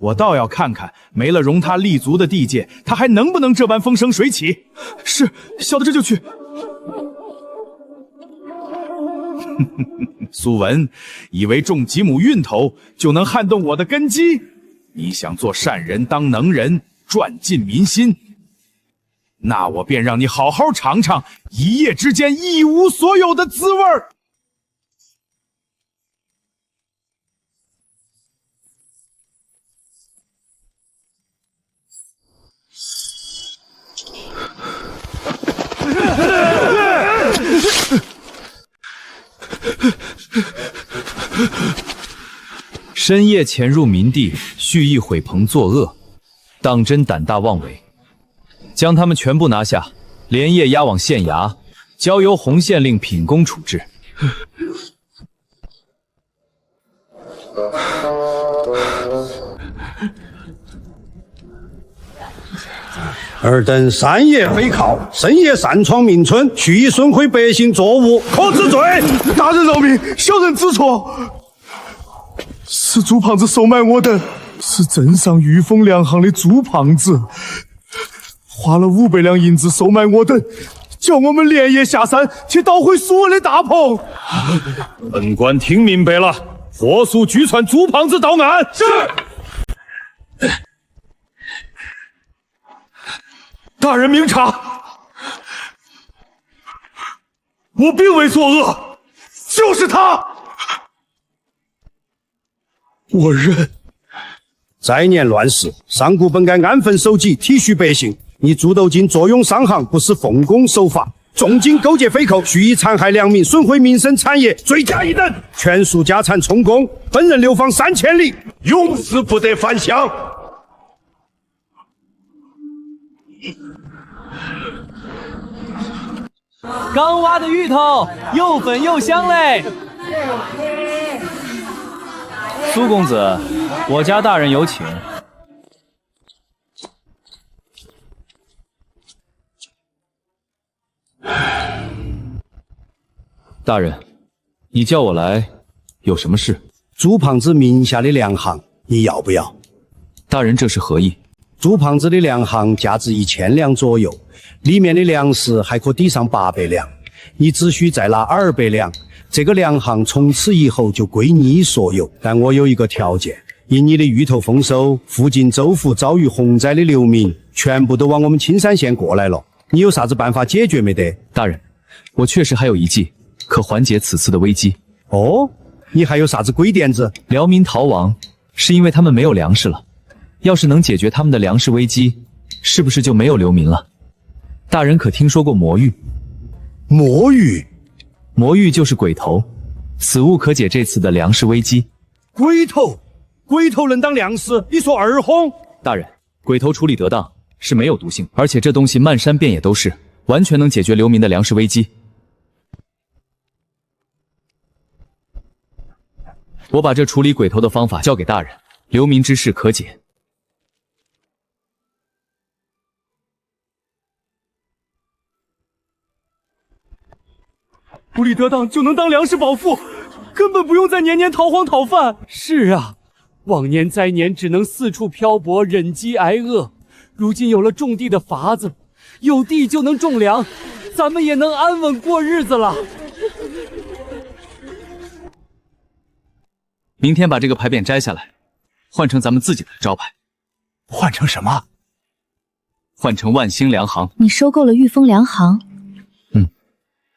我倒要看看，没了容他立足的地界，他还能不能这般风生水起？是，小的这就去。苏文，以为种几亩芋头就能撼动我的根基？你想做善人当能人，赚尽民心？那我便让你好好尝尝一夜之间一无所有的滋味儿。深夜潜入民地，蓄意毁棚作恶，当真胆大妄为。将他们全部拿下，连夜押往县衙，交由洪县令品公处置。尔等3夜非考，深夜擅闯民村，蓄意损毁百姓作物，可治罪。大人饶命，小人知错。是朱胖子收买我等，是镇上御风粮行的朱胖子，花了500两银子收买我等，叫我们连夜下山去捣毁苏文的大棚。本官听明白了，火速拘传朱胖子到案。是。大人明察，我并未作恶，就是他。我认。灾年乱世，上古本该安分守己，体恤百姓。你朱斗金坐拥商行，不是奉公守法，重金勾结匪寇，蓄意残害良民，损毁民生产业，罪加一等。全数家产充公，本人流放3000里，永死不得返乡。刚挖的芋头又粉又香嘞！苏公子，我家大人有请。大人，你叫我来有什么事？朱胖子名下的粮行，你要不要？大人这是何意？朱胖子的粮行价值1000两左右，里面的粮食还可抵上800两，你只需再拿200两，这个粮行从此以后就归你所有。但我有一个条件，因你的芋头丰收，附近州府遭遇洪灾的流民全部都往我们青山县过来了，你有啥子办法解决没得？大人，我确实还有一计可缓解此次的危机。哦，你还有啥子鬼点子？辽民逃亡是因为他们没有粮食了，要是能解决他们的粮食危机，是不是就没有流民了？大人可听说过魔芋？魔芋？魔芋就是鬼头，此物可解这次的粮食危机。鬼头？鬼头能当粮食？你说二哄？大人，鬼头处理得当是没有毒性，而且这东西漫山遍野都是，完全能解决流民的粮食危机。我把这处理鬼头的方法交给大人，流民之事可解。处理得当就能当粮食饱腹，根本不用再年年逃荒讨饭。是啊，往年灾年只能四处漂泊，忍饥挨饿，如今有了种地的法子，有地就能种粮，咱们也能安稳过日子了。明天把这个牌匾摘下来，换成咱们自己的招牌。换成什么？换成万兴粮行。你收购了裕丰粮行？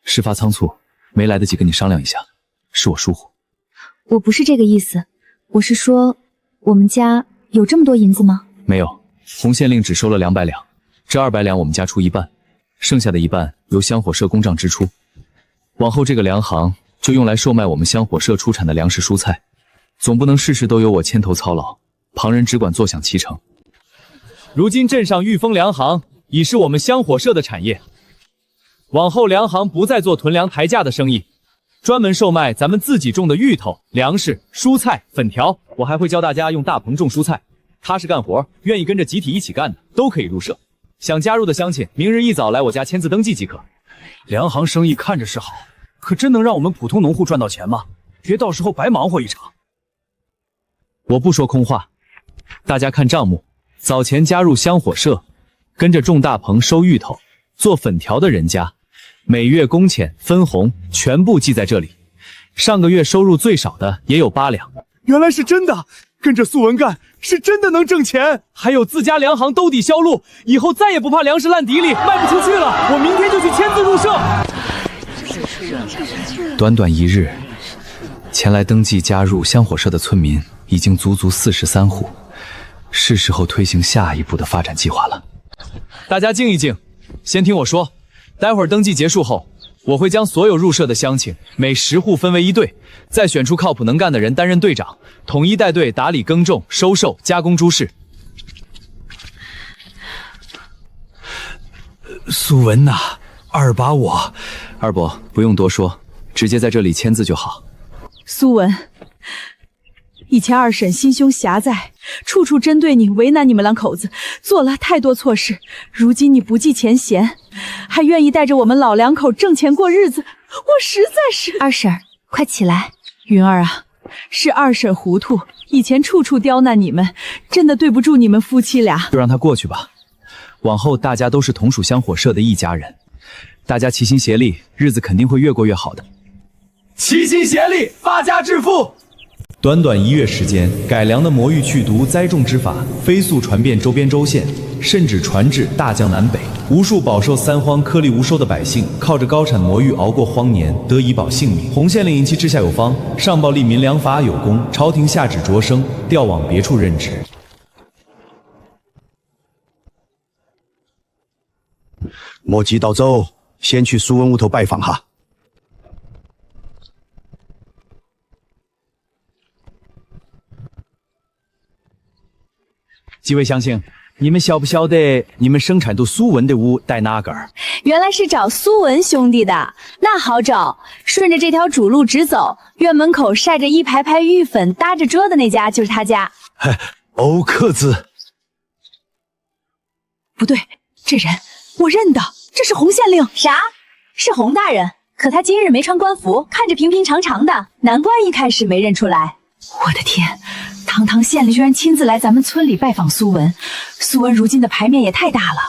事发仓促，没来得及跟你商量一下，是我疏忽。我不是这个意思，我是说，我们家有这么多银子吗？没有，洪县令只收了200两，这200两我们家出一半，剩下的一半由香火社公账支出。往后这个粮行就用来售卖我们香火社出产的粮食蔬菜，总不能事事都由我牵头操劳，旁人只管坐享其成。如今镇上裕丰粮行已是我们香火社的产业，往后粮行不再做囤粮抬价的生意，专门售卖咱们自己种的芋头、粮食、蔬菜、粉条。我还会教大家用大棚种蔬菜，踏实干活，愿意跟着集体一起干的都可以入社。想加入的乡亲，明日一早来我家签字登记即可。粮行生意看着是好，可真能让我们普通农户赚到钱吗？别到时候白忙活一场。我不说空话，大家看账目，早前加入香火社，跟着种大棚收芋头、做粉条的人家，每月工钱、分红全部记在这里。上个月收入最少的也有8两。原来是真的，跟着苏文干是真的能挣钱。还有自家粮行兜底销路，以后再也不怕粮食烂底里卖不出去了。我明天就去签字入社。短短一日，前来登记加入香火社的村民已经足43户，是时候推行下一步的发展计划了。大家静一静，先听我说。待会儿登记结束后，我会将所有入社的乡亲每10户分为1队，再选出靠谱能干的人担任队长，统一带队打理耕种、收售、加工诸事。苏文呐，二把我……二伯不用多说，直接在这里签字就好。苏文，以前二婶心胸狭窄，处处针对你，为难你们两口子，做了太多错事。如今你不计前嫌，还愿意带着我们老两口挣钱过日子，我实在是……二婶，快起来！云儿啊，是二婶糊涂，以前处处刁难你们，真的对不住你们夫妻俩。就让他过去吧，往后大家都是同属香火社的一家人，大家齐心协力，日子肯定会越过越好的。齐心协力，发家致富。短短1月时间，改良的魔芋去毒栽种之法飞速传遍周边州县，甚至传至大江南北。无数饱受三荒、颗粒无收的百姓，靠着高产魔芋熬过荒年，得以保性命。洪县令因其治下有方，上报利民粮法有功，朝廷下旨擢升，调往别处任职。莫急到走，先去苏文屋头拜访哈。几位乡亲，你们晓不晓得你们生产到苏文的屋在哪个儿？原来是找苏文兄弟的，那好找，顺着这条主路直走，院门口晒着一排排芋粉搭着桌的那家就是他家。欧克子，不对，这人我认得，这是洪县令。啥？是洪大人？可他今日没穿官服，看着平平常常的，难怪一开始没认出来。我的天，堂堂县令居然亲自来咱们村里拜访苏文，苏文如今的牌面也太大了。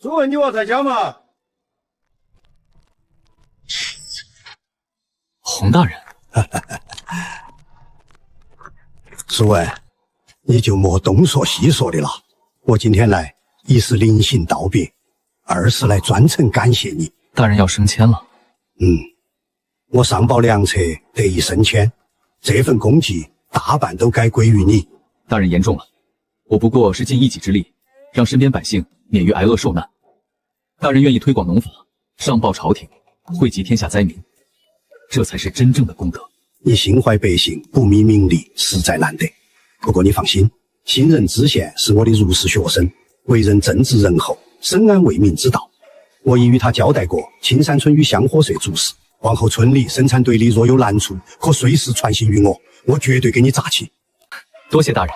苏文，你娃在家吗？洪大人，苏文，你就莫东说西说的了。我今天来，一是临行道别，二是来专程感谢你。大人要升迁了。我上报良策得以升迁，这份功绩大半都该归于你。大人言重了，我不过是尽一己之力，让身边百姓免于挨饿受难。大人愿意推广农法，上报朝廷，惠及天下灾民，这才是真正的功德。你心怀百姓，不迷名利，实在难得。不过你放心，新任知县是我的如是学生，为人正直仁厚，深谙为民之道。我已与他交代过青山村与香火社诸事，往后村里生产队里若有难处，可随时传信于我，我绝对给你扎起。多谢大人。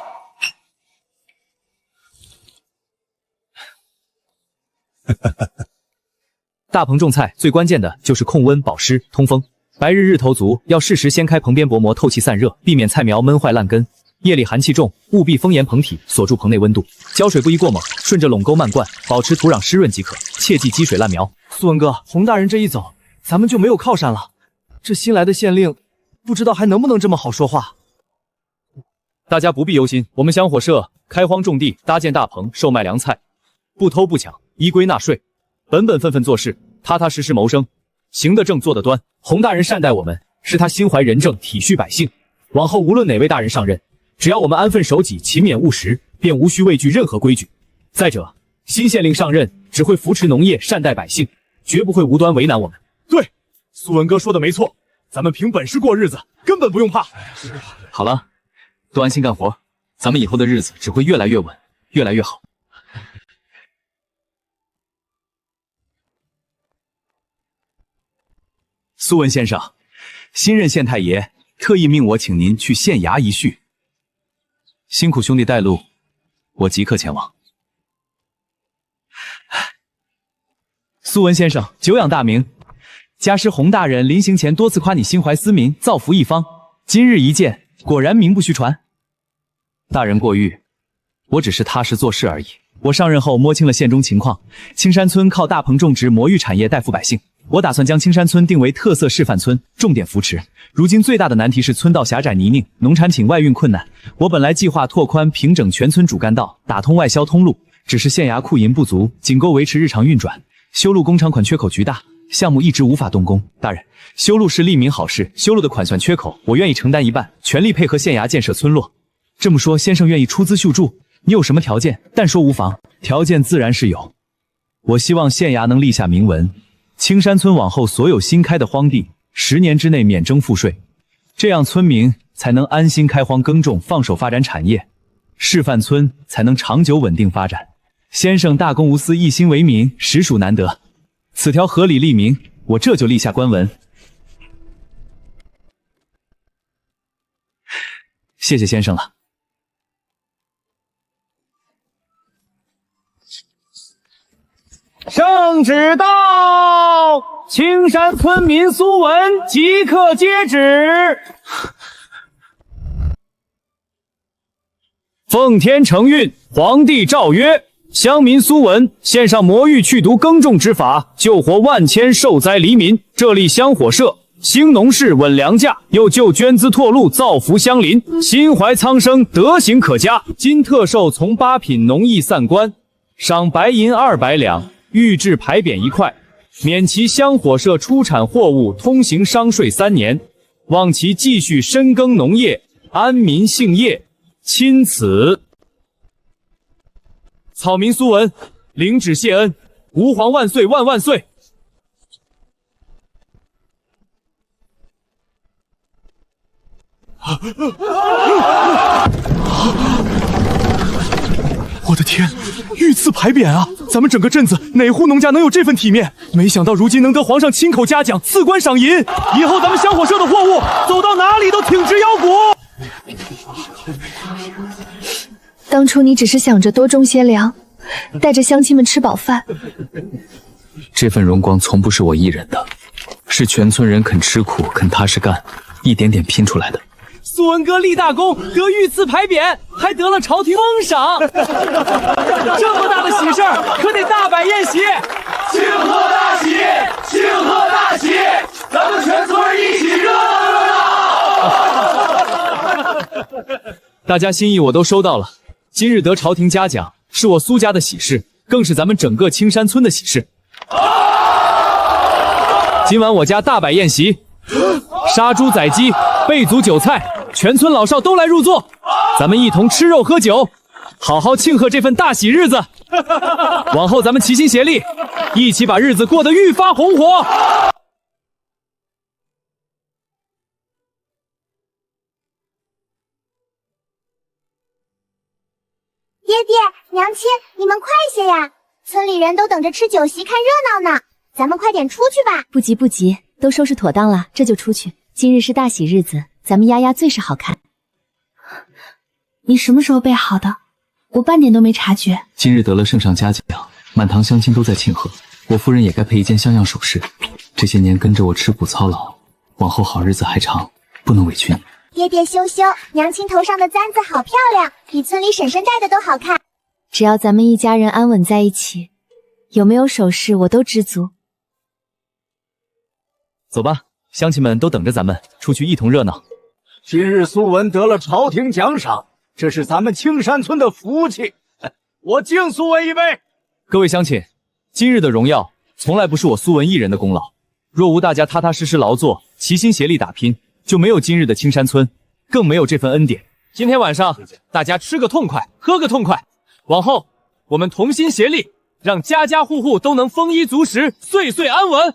大棚种菜最关键的就是控温、保湿、通风。白日日头足，要适时掀开棚边薄膜透气散热，避免菜苗闷坏烂根。夜里寒气重，务必封严棚体，锁住棚内温度。浇水不宜过猛，顺着垄沟漫灌，保持土壤湿润即可，切忌积水烂苗。苏文哥，洪大人这一走，咱们就没有靠山了。这新来的县令，不知道还能不能这么好说话。大家不必忧心，我们香火社开荒种地，搭建大棚，售卖粮菜，不偷不抢，依规纳税，本本分分做事，踏踏实实谋生，行得正，坐得端。洪大人善待我们，是他心怀仁政，体恤百姓。往后无论哪位大人上任，只要我们安分守己，勤勉务实，便无需畏惧任何规矩。再者，新县令上任只会扶持农业，善待百姓，绝不会无端为难我们。对，苏文哥说的没错，咱们凭本事过日子，根本不用怕。好了，都安心干活，咱们以后的日子只会越来越稳，越来越好。苏文先生，新任县太爷特意命我请您去县衙一叙，辛苦兄弟带路，我即刻前往。苏文先生久仰大名，家师洪大人临行前多次夸你心怀私民，造福一方，今日一见，果然名不虚传。大人过誉，我只是踏实做事而已。我上任后摸清了县中情况，青山村靠大棚种植魔芋产业代富百姓。我打算将青山村定为特色示范村，重点扶持。如今最大的难题是村道狭窄泥泞，农产品外运困难。我本来计划拓宽平整全村主干道，打通外销通路，只是县衙库银不足，仅够维持日常运转。修路工厂款缺口巨大，项目一直无法动工。大人，修路是利民好事，修路的款项缺口，我愿意承担一半，全力配合县衙建设村落。这么说，先生愿意出资救助？你有什么条件？但说无妨，条件自然是有。我希望县衙能立下明文。青山村往后所有新开的荒地，10年之内免征赋税，这样村民才能安心开荒耕种，放手发展产业，示范村才能长久稳定发展。先生大公无私，一心为民，实属难得。此条合理立明，我这就立下官文。谢谢先生了。圣旨到，青山村民苏文即刻接旨。奉天承运，皇帝诏曰：乡民苏文献上魔芋去毒耕种之法，救活万千受灾黎民。这立香火社，兴农事，稳粮价，又救捐资拓路，造福乡邻，心怀苍生，德行可嘉。今特授从8品农役散官，赏白银200两。预制牌匾1块，免其香火社出产货物通行商税3年，望其继续深耕农业，安民兴业。钦此。草民苏文领旨谢恩，吾皇万岁万万岁！我的天，御赐牌匾啊！咱们整个镇子哪户农家能有这份体面？没想到如今能得皇上亲口嘉奖，赐官赏银，以后咱们香火社的货物走到哪里都挺直腰鼓。当初你只是想着多种些粮，带着乡亲们吃饱饭。这份荣光从不是我一人的，是全村人肯吃苦、肯踏实干，一点点拼出来的。苏苏文哥立大功，得御赐牌匾，还得了朝廷封赏。这么大的喜事儿，可得大摆宴席。庆贺大喜，庆贺大喜，咱们全村一起热闹热闹。大家心意我都收到了，今日得朝廷嘉奖，是我苏家的喜事，更是咱们整个青山村的喜事。今晚我家大摆宴席，杀猪宰鸡，备足酒菜，全村老少都来入座，咱们一同吃肉喝酒，好好庆贺这份大喜日子。往后咱们齐心协力，一起把日子过得愈发红火。爹爹娘亲，你们快些呀！村里人都等着吃酒席看热闹呢，咱们快点出去吧。不急不急，都收拾妥当了，这就出去。今日是大喜日子，咱们丫丫最是好看。你什么时候备好的？我半点都没察觉。今日得了圣上嘉奖，满堂乡亲都在庆贺，我夫人也该配一件像样首饰。这些年跟着我吃苦操劳，往后好日子还长，不能委屈你。爹爹羞羞，娘亲头上的簪子好漂亮，比村里婶婶戴的都好看。只要咱们一家人安稳在一起，有没有首饰我都知足。走吧，乡亲们都等着咱们出去一同热闹。今日苏文得了朝廷奖赏，这是咱们青山村的福气，我敬苏文一杯。各位乡亲，今日的荣耀从来不是我苏文一人的功劳，若无大家踏踏实实劳作，齐心协力打拼，就没有今日的青山村，更没有这份恩典。今天晚上大家吃个痛快，喝个痛快，往后我们同心协力，让家家户户都能丰衣足食，岁岁安稳。